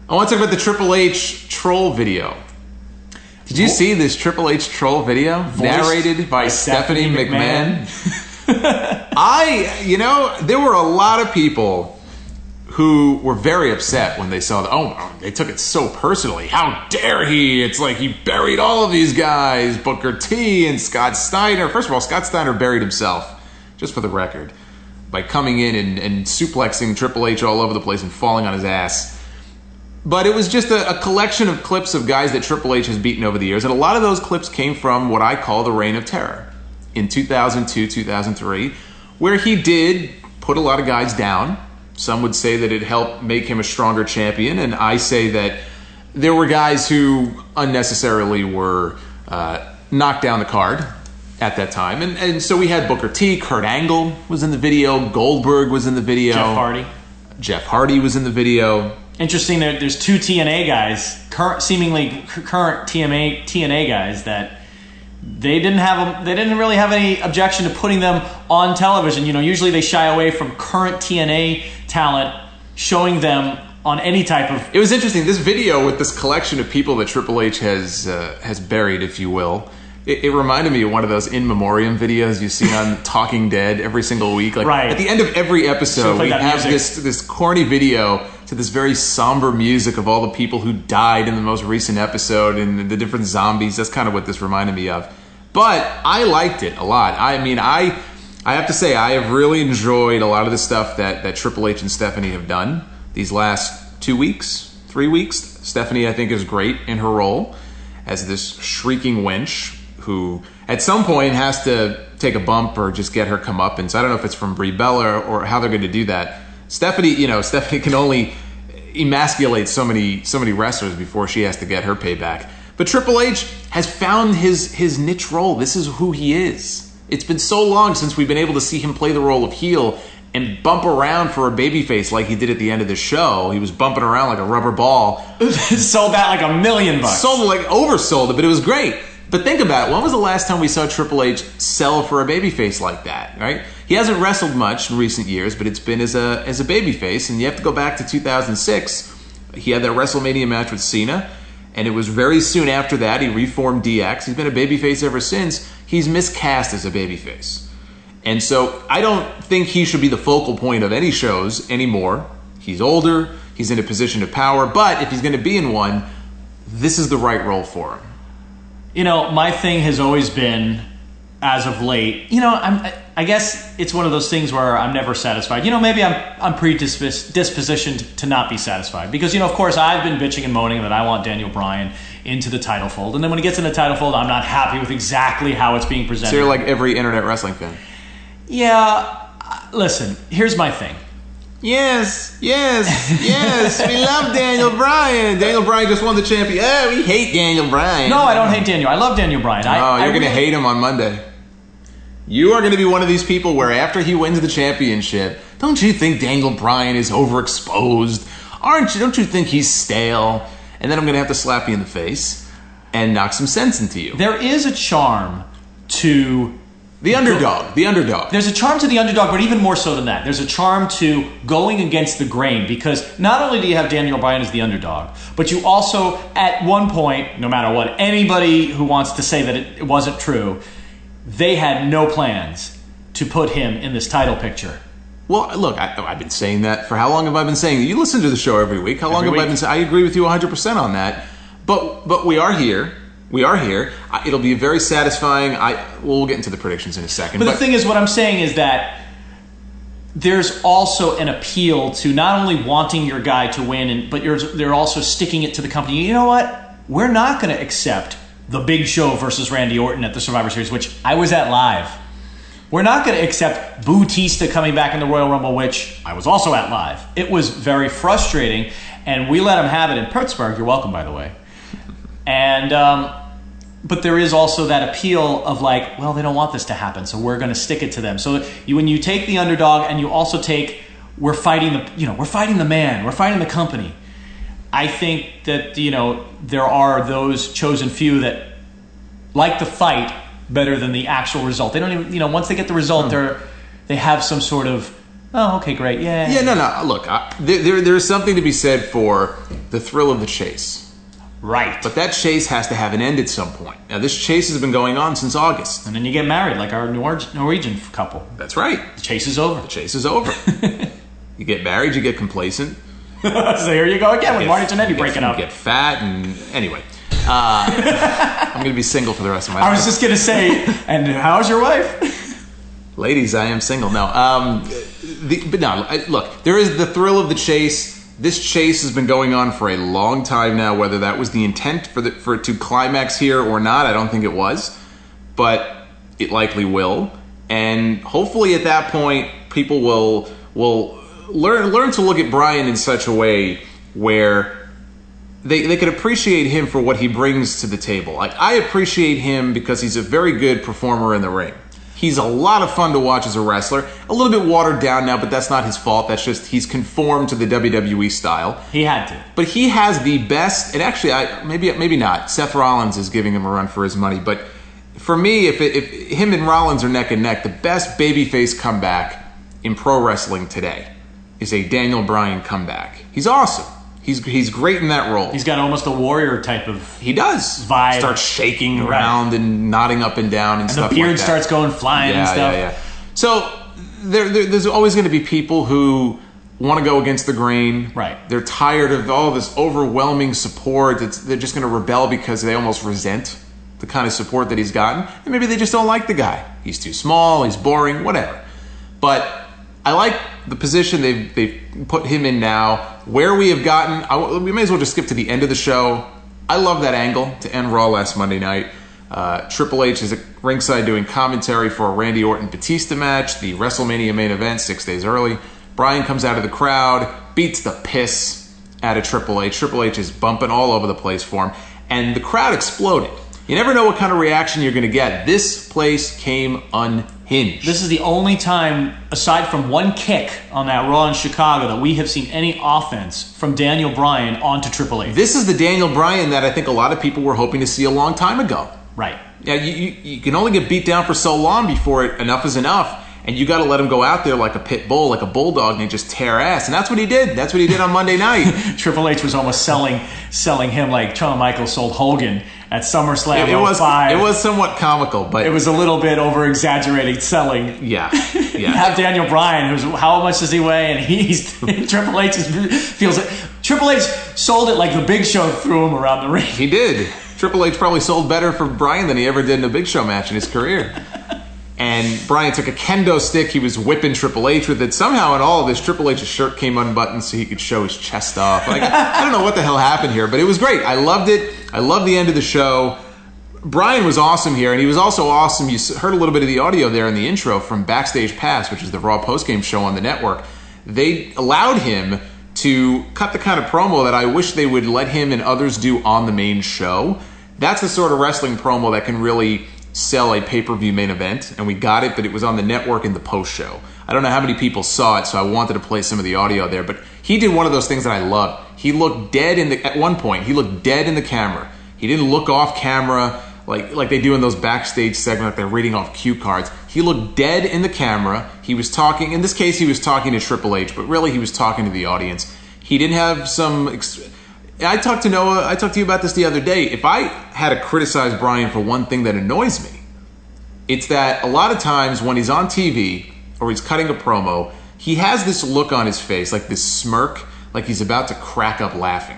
I want to talk about the Triple H troll video. Did you see this Triple H troll video? Narrated by Stephanie McMahon. There were a lot of people who were very upset when they saw that. They took it so personally. How dare he? It's like he buried all of these guys, Booker T and Scott Steiner. First of all, Scott Steiner buried himself, just for the record, by coming in and suplexing Triple H all over the place and falling on his ass. But it was just a collection of clips of guys that Triple H has beaten over the years. And a lot of those clips came from what I call the Reign of Terror in 2002, 2003, where he did put a lot of guys down. Some would say that it helped make him a stronger champion. And I say that there were guys who unnecessarily were knocked down the card at that time. And so we had Booker T, Kurt Angle was in the video, Goldberg was in the video. Jeff Hardy was in the video. Interesting, there's two TNA guys, seemingly current TNA guys, that they didn't really have any objection to putting them on television. Usually they shy away from current TNA talent, showing them on any type of... It was interesting, this video with this collection of people that Triple H has buried, if you will. It reminded me of one of those in memoriam videos you see on Talking Dead every single week. Right. At the end of every episode, we have this corny video to this very somber music of all the people who died in the most recent episode and the different zombies. That's kind of what this reminded me of. But I liked it a lot. I mean, I have to say, I have really enjoyed a lot of the stuff that Triple H and Stephanie have done these last 2 weeks, 3 weeks. Stephanie, I think, is great in her role as this shrieking wench who at some point has to take a bump or just get her comeuppance. I don't know if it's from Brie Bella or how they're going to do that. Stephanie can only emasculate so many wrestlers before she has to get her payback. But Triple H has found his niche role. This is who he is. It's been so long since we've been able to see him play the role of heel and bump around for a babyface like he did at the end of the show. He was bumping around like a rubber ball. Sold that like $1 million. Oversold it, but it was great. But think about it. When was the last time we saw Triple H sell for a babyface like that, right? He hasn't wrestled much in recent years, but it's been as a babyface. And you have to go back to 2006. He had that WrestleMania match with Cena. And it was very soon after that he reformed DX. He's been a babyface ever since. He's miscast as a babyface. And so I don't think he should be the focal point of any shows anymore. He's older. He's in a position of power. But if he's going to be in one, this is the right role for him. My thing has always been, as of late, I guess it's one of those things where I'm never satisfied. Maybe I'm predispositioned to not be satisfied. Because, of course, I've been bitching and moaning that I want Daniel Bryan into the title fold. And then when he gets in the title fold, I'm not happy with exactly how it's being presented. So you're like every internet wrestling fan. Yeah. Listen, here's my thing. Yes, we love Daniel Bryan. Daniel Bryan just won the champion. Oh, we hate Daniel Bryan. No, I don't hate Daniel. I love Daniel Bryan. You're going to hate him on Monday. You are going to be one of these people where after he wins the championship, don't you think Daniel Bryan is overexposed? Don't you think he's stale? And then I'm going to have to slap you in the face and knock some sense into you. There is a charm to... The underdog. There's a charm to the underdog, but even more so than that. There's a charm to going against the grain, because not only do you have Daniel Bryan as the underdog, but you also, at one point, no matter what, anybody who wants to say that it wasn't true, they had no plans to put him in this title picture. Well, look, I've been saying that. For how long have I been saying that? You listen to the show every week. How long have I been saying? I agree with you 100% on that. But we are here. It'll be very satisfying. We'll get into the predictions in a second. But the thing is, what I'm saying is that there's also an appeal to not only wanting your guy to win, but they're also sticking it to the company. You know what? We're not going to accept the Big Show versus Randy Orton at the Survivor Series, which I was at live. We're not going to accept Bautista coming back in the Royal Rumble, which I was also at live. It was very frustrating, and we let them have it in Pittsburgh. You're welcome, by the way. And but there is also that appeal of like, well, they don't want this to happen, so we're going to stick it to them. So when you take the underdog and you also take, we're fighting the man, we're fighting the company. I think that there are those chosen few that like the fight better than the actual result. They don't even once they get the result, they have some sort of, oh, okay, great, yeah. Yeah, no. Look, there's something to be said for the thrill of the chase. Right. But that chase has to have an end at some point. Now, this chase has been going on since August. And then you get married, like our Norwegian couple. That's right. The chase is over. The chase is over. You get married, you get complacent. So here you go again with Marty Jannetty breaking up. You get fat, and anyway. I'm going to be single for the rest of my life. I was just going to say, and how's your wife? Ladies, I am single. No. Look, there is the thrill of the chase. This chase has been going on for a long time now. Whether that was the intent for it to climax here or not, I don't think it was. But it likely will. And hopefully at that point, people will learn to look at Bryan in such a way where they could appreciate him for what he brings to the table. Like, I appreciate him because he's a very good performer in the ring. He's a lot of fun to watch as a wrestler. A little bit watered down now, but that's not his fault. That's just he's conformed to the WWE style. He had to. But he has the best, and actually, maybe not. Seth Rollins is giving him a run for his money. But for me, if him and Rollins are neck and neck, the best babyface comeback in pro wrestling today is a Daniel Bryan comeback. He's awesome. He's great in that role. He's got almost a warrior type of He does. vibe. Starts shaking around and nodding up and down and stuff like that. And the beard starts going flying and stuff. Yeah. So there's always going to be people who want to go against the grain. Right. They're tired of all this overwhelming support. They're just going to rebel because they almost resent the kind of support that he's gotten. And maybe they just don't like the guy. He's too small, he's boring, whatever. But I like the position they've put him in now. Where we have gotten, we may as well just skip to the end of the show. I love that angle to end Raw last Monday night. Triple H is at ringside doing commentary for a Randy Orton-Batista match, the WrestleMania main event 6 days early. Bryan comes out of the crowd, beats the piss out of Triple H. Triple H is bumping all over the place for him, and the crowd exploded. You never know what kind of reaction you're going to get. This place came unhinged. This is the only time, aside from one kick on that Raw in Chicago, that we have seen any offense from Daniel Bryan onto Triple H. This is the Daniel Bryan that I think a lot of people were hoping to see a long time ago. Right. Yeah, you can only get beat down for so long before enough is enough. And you got to let him go out there like a pit bull, like a bulldog, and just tear ass. And that's what he did. That's what he did on Monday night. Triple H was almost selling him like Shawn Michaels sold Hogan at SummerSlam. It was somewhat comical, but it was a little bit over-exaggerated selling. Yeah. You have Daniel Bryan, how much does he weigh? And Triple H feels it. Triple H sold it like the Big Show threw him around the ring. He did. Triple H probably sold better for Bryan than he ever did in a Big Show match in his career. And Bryan took a kendo stick. He was whipping Triple H with it. Somehow in all of this, Triple H's shirt came unbuttoned so he could show his chest off. Like, I don't know what the hell happened here, but it was great. I loved it. I loved the end of the show. Bryan was awesome here, and he was also awesome. You heard a little bit of the audio there in the intro from Backstage Pass, which is the Raw postgame show on the network. They allowed him to cut the kind of promo that I wish they would let him and others do on the main show. That's the sort of wrestling promo that can really sell a pay-per-view main event, and we got it, but it was on the network in the post-show. I don't know how many people saw it, so I wanted to play some of the audio there, but he did one of those things that I love. He looked dead at one point, he looked dead in the camera. He didn't look off camera like they do in those backstage segments, like they're reading off cue cards. He looked dead in the camera. He was talking, in this case he was talking to Triple H, but really he was talking to the audience. He didn't have some... I talked to Noah, I talked to you about this the other day. If I had to criticize Bryan for one thing that annoys me, it's that a lot of times when he's on TV or he's cutting a promo, he has this look on his face, like this smirk, like he's about to crack up laughing.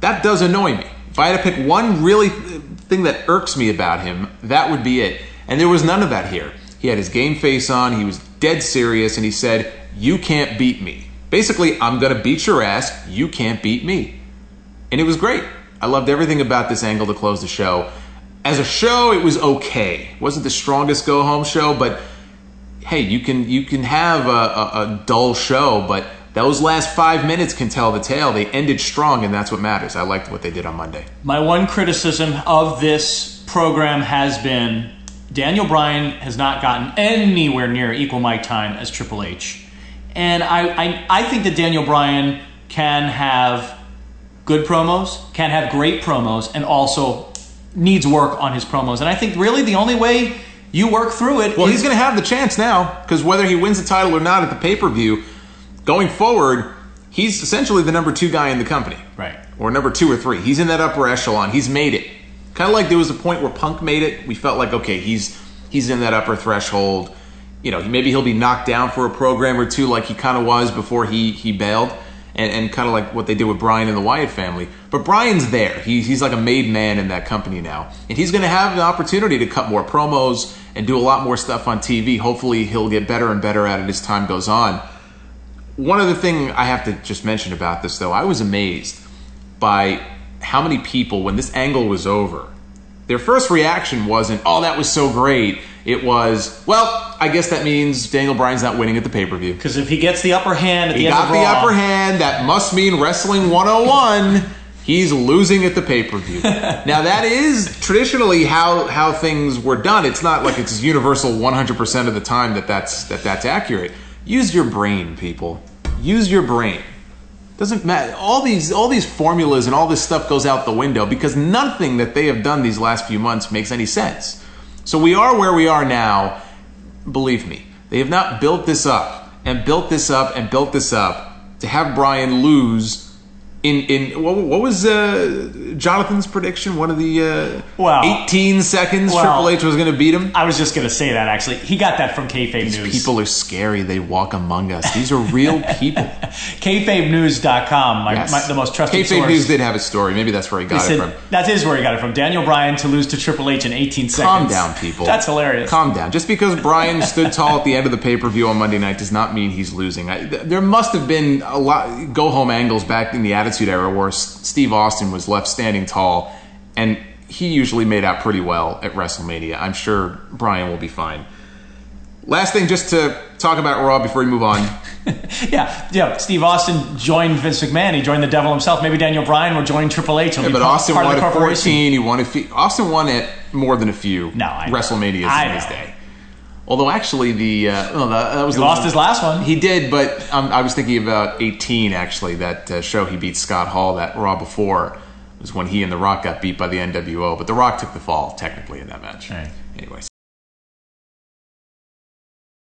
That does annoy me. If I had to pick one really thing that irks me about him, that would be it. And there was none of that here. He had his game face on, he was dead serious, and he said, "You can't beat me." Basically, I'm going to beat your ass, you can't beat me. And it was great. I loved everything about this angle to close the show. As a show, it was okay. It wasn't the strongest go-home show, but hey, you can have a dull show, but those last 5 minutes can tell the tale. They ended strong, and that's what matters. I liked what they did on Monday. My one criticism of this program has been Daniel Bryan has not gotten anywhere near equal mic time as Triple H. And I think that Daniel Bryan can have good promos, can have great promos, and also needs work on his promos. And I think really the only way you work through it Well, he's going to have the chance now, because whether he wins the title or not at the pay-per-view, going forward, he's essentially the number 2 guy in the company. Right. or number 2 or 3. He's in that upper echelon. He's made it. Kind of like there was a point where Punk made it. We felt like, okay, he's in that upper threshold. You know, maybe he'll be knocked down for a program or two like he kind of was before he bailed. And kind of like what they did with Bryan and the Wyatt family. But Bryan's there. He's like a made man in that company now. And he's going to have the opportunity to cut more promos and do a lot more stuff on TV. Hopefully he'll get better and better at it as time goes on. One other thing I have to just mention about this, though, I was amazed by how many people, when this angle was over, their first reaction wasn't, oh, that was so great. It was, well, I guess that means Daniel Bryan's not winning at the pay-per-view. Because if he gets the upper hand at the end of Raw... He got the upper hand, that must mean Wrestling 101. He's losing at the pay-per-view. Now, that is traditionally how things were done. It's not like it's universal 100% of the time that's accurate. Use your brain, people. Use your brain. Doesn't matter. All these formulas and all this stuff goes out the window because nothing that they have done these last few months makes any sense. So we are where we are now. Believe me, they have not built this up and built this up and built this up to have Bryan lose in what was Jonathan's prediction? One of the 18 seconds Triple H was going to beat him. I was just going to say that actually. He got that from Kayfabe News. These people are scary. They walk among us. These are real people. KayfabeNews.com, the most trusted source. Kayfabe News did have a story. Maybe that's where he got it from. That is where he got it from. Daniel Bryan to lose to Triple H in 18 seconds. Calm down, people. That's hilarious. Calm down. Just because Bryan stood tall at the end of the pay-per-view on Monday night does not mean he's losing. There must have been a lot go-home angles back in the Attitude Era where Steve Austin was left standing tall, and he usually made out pretty well at WrestleMania. I'm sure Bryan will be fine. Last thing, just to talk about Raw before we move on. Yeah. Steve Austin joined Vince McMahon. He joined the devil himself. Maybe Daniel Bryan will join Triple H. But Austin won at 14. He won Austin won at more than a few WrestleManias in his day. Although actually that was he lost his last one. He did, but I was thinking about 18 actually. That show he beat Scott Hall, that Raw before, was when he and The Rock got beat by the NWO. But The Rock took the fall technically in that match. Right. Anyway.